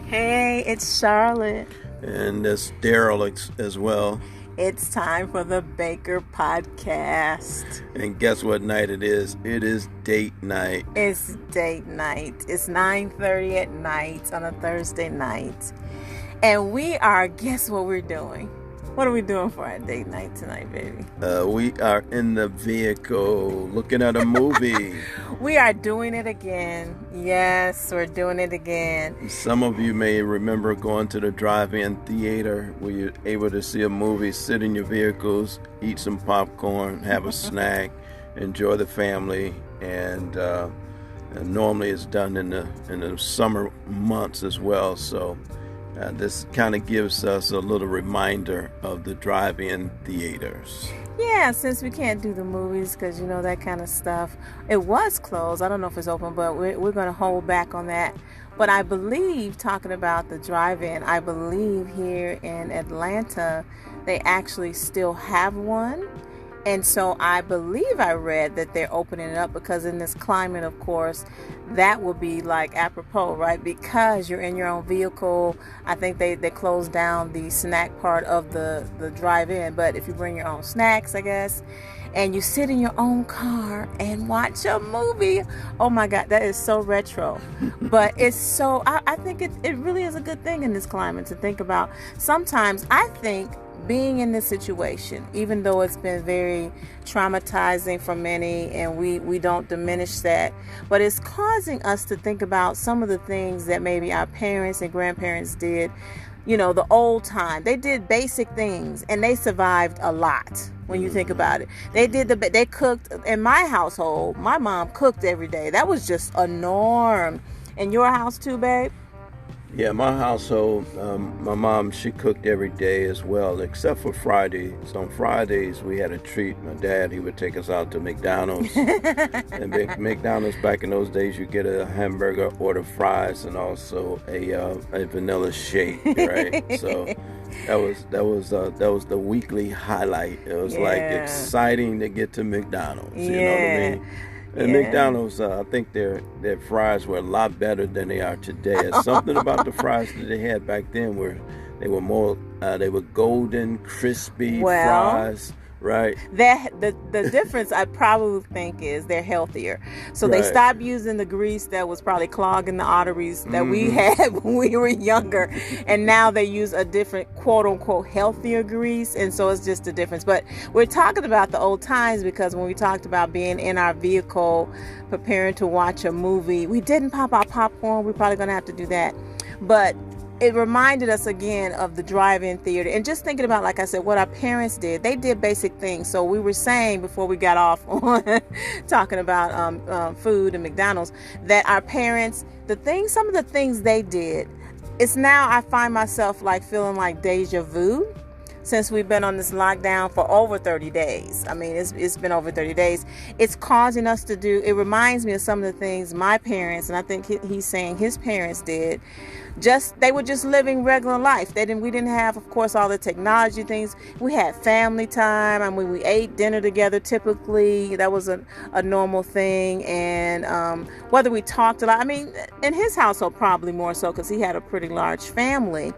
Hey, it's Charlotte. And that's Daryl as well. It's time for the Baker Podcast. And guess what night it is? It is date night. It's date night. It's 9:30 at night on a Thursday night. And guess what we're doing? What are we doing for our date night tonight, baby? We are in the vehicle looking at a movie. We are doing it again. Yes, we're doing it again. Some of you may remember going to the drive-in theater where you're able to see a movie, sit in your vehicles, eat some popcorn, have a snack, enjoy the family, and normally it's done in the summer months as well. So this kind of gives us a little reminder of the drive-in theaters. Yeah, since we can't do the movies because, that kind of stuff. It was closed. I don't know if it's open, but we're going to hold back on that. But I believe, talking about the drive-in, I believe here in Atlanta, they actually still have one. And so I believe I read that they're opening it up because in this climate, of course, that will be like apropos, right? Because you're in your own vehicle. I think they closed down the snack part of the drive-in. But if you bring your own snacks, I guess, and you sit in your own car and watch a movie, oh my God, that is so retro. But it's so, I think it really is a good thing in this climate to think about. Sometimes I think being in this situation, even though it's been very traumatizing for many, and we don't diminish that, but it's causing us to think about some of the things that maybe our parents and grandparents did, the old time. They did basic things and they survived a lot when you think about it. They cooked. In my household, my mom cooked every day. That was just a norm. In your house too, babe? Yeah, my household, my mom, she cooked every day as well, except for Friday. So on Fridays, we had a treat. My dad, he would take us out to McDonald's. And McDonald's, back in those days, you get a hamburger, order fries, and also a vanilla shake, right? So that was the weekly highlight. It was like exciting to get to McDonald's. You know what I mean? And McDonald's, I think their fries were a lot better than they are today. Something about the fries that they had back then they were golden, crispy fries, right? The difference I probably think is they're healthier. So they stopped using the grease that was probably clogging the arteries that we had when we were younger. And now they use a different quote unquote healthier grease. And so it's just a difference. But we're talking about the old times because when we talked about being in our vehicle, preparing to watch a movie, we didn't pop our popcorn. We're probably going to have to do that. But it reminded us again of the drive-in theater and just thinking about, like I said, what our parents did. They did basic things. So we were saying before we got off on talking about food and McDonald's, that our parents, some of the things they did, it's now I find myself like feeling like deja vu since we've been on this lockdown for over 30 days. I mean, it's been over 30 days. It's causing us to do, it reminds me of some of the things my parents, and I think he's saying his parents did. They were just living regular life. We didn't have, of course, all the technology things. We had family time. I mean, we ate dinner together typically. That was a normal thing. And whether we talked a lot, I mean, in his household, probably more so because he had a pretty large family.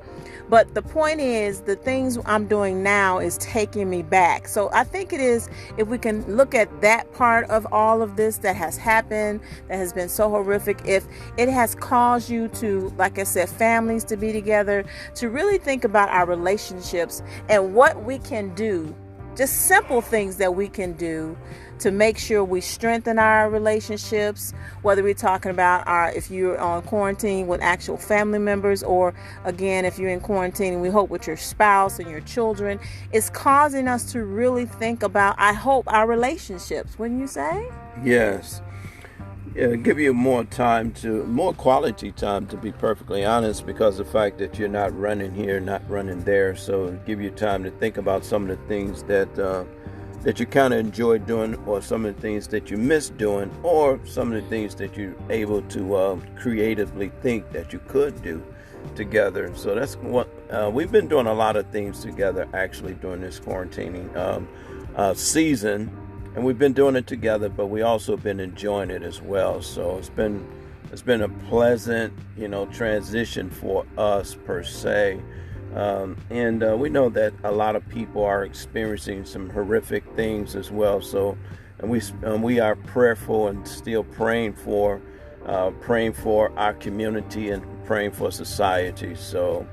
But the point is, the things I'm doing now is taking me back. So I think it is, if we can look at that part of all of this that has happened, that has been so horrific, if it has caused you to, like I said, families to be together, to really think about our relationships and what we can do, just simple things that we can do to make sure we strengthen our relationships, whether we're talking about if you're on quarantine with actual family members, or again, if you're in quarantine, we hope with your spouse and your children. It's causing us to really think about, I hope, our relationships, wouldn't you say? Yes. Yeah, give you more quality time, to be perfectly honest, because of the fact that you're not running here, not running there. So give you time to think about some of the things that you kind of enjoy doing, or some of the things that you miss doing, or some of the things that you're able to creatively think that you could do together. So that's what we've been doing, a lot of things together actually during this quarantining season. And we've been doing it together, but we also been enjoying it as well. So it's been it's been a pleasant, transition for us per se. And we know that a lot of people are experiencing some horrific things as well. So, and we are prayerful and still praying for our community and praying for society. So,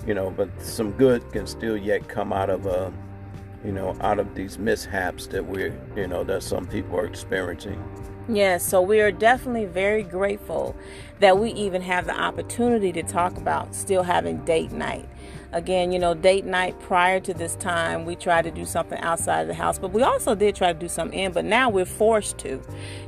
but some good can still yet come out of out of these mishaps that that some people are experiencing. Yes, so we are definitely very grateful that we even have the opportunity to talk about still having date night. Again, date night prior to this time, we tried to do something outside of the house, but we also did try to do something in, but now we're forced to,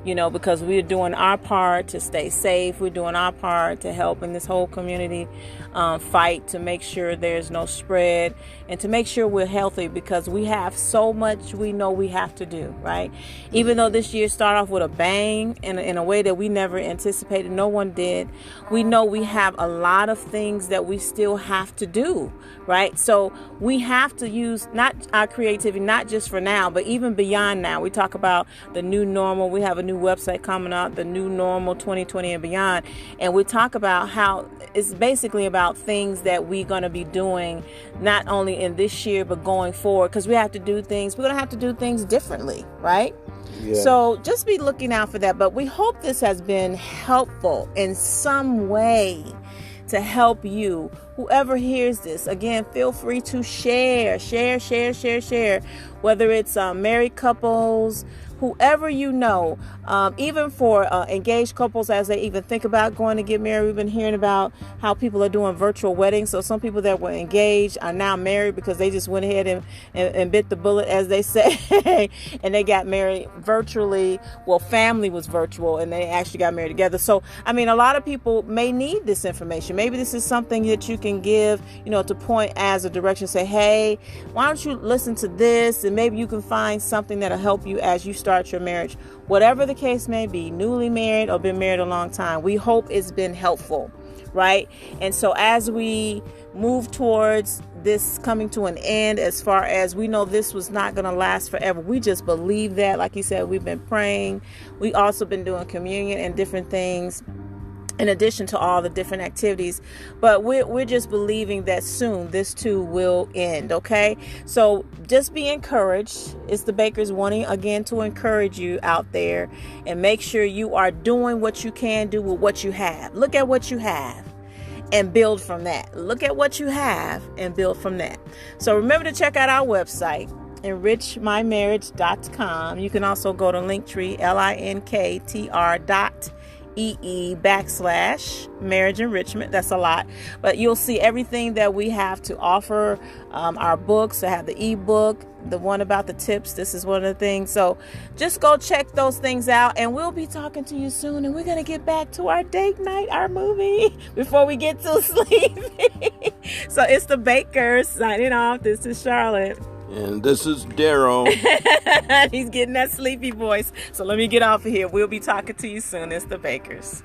because we're doing our part to stay safe. We're doing our part to help in this whole community fight to make sure there's no spread and to make sure we're healthy, because we have so much we know we have to do, right? Even though this year started off with a bang in a way that we never anticipated, no one did. We know we have a lot of things that we still have to do, right? So we have to use not our creativity, not just for now, but even beyond now. We talk about the new normal. We have a new website coming out, the new normal 2020 and beyond. And we talk about how it's basically about things that we're going to be doing not only in this year, but going forward, because we have to do things. We're going to have to do things differently, right? Yeah. So just be looking out for that. But we hope this has been helpful in some way to help you. Whoever hears this, again, feel free to share, whether it's married couples, whoever even for engaged couples as they even think about going to get married. We've been hearing about how people are doing virtual weddings. So some people that were engaged are now married because they just went ahead and bit the bullet, as they say, and they got married virtually. Well, family was virtual and they actually got married together. So, a lot of people may need this information. Maybe this is something that you can give, to point as a direction, say, hey, why don't you listen to this? And maybe you can find something that'll help you as you start your marriage. Whatever the case may be, newly married or been married a long time, we hope it's been helpful, right? And so as we move towards this coming to an end, as far as we know, this was not going to last forever. We just believe that. Like you said, we've been praying. We also been doing communion and different things in addition to all the different activities, but we're just believing that soon this too will end. Okay, so just be encouraged. It's the Bakers wanting again to encourage you out there and make sure you are doing what you can do with what you have. Look at what you have and build from that. Look at what you have and build from that. So remember to check out our website, enrichmymarriage.com. You can also go to Linktree, linktr.ee/marriage enrichment. That's a lot, but you'll see everything that we have to offer. Our books, I have the ebook, the one about the tips. This is one of the things. So just go check those things out, and we'll be talking to you soon. And we're going to get back to our date night, our movie, before we get too sleepy. So it's the Bakers signing off. This is Charlotte. And this is Daryl. He's getting that sleepy voice. So let me get off of here. We'll be talking to you soon. It's the Bakers.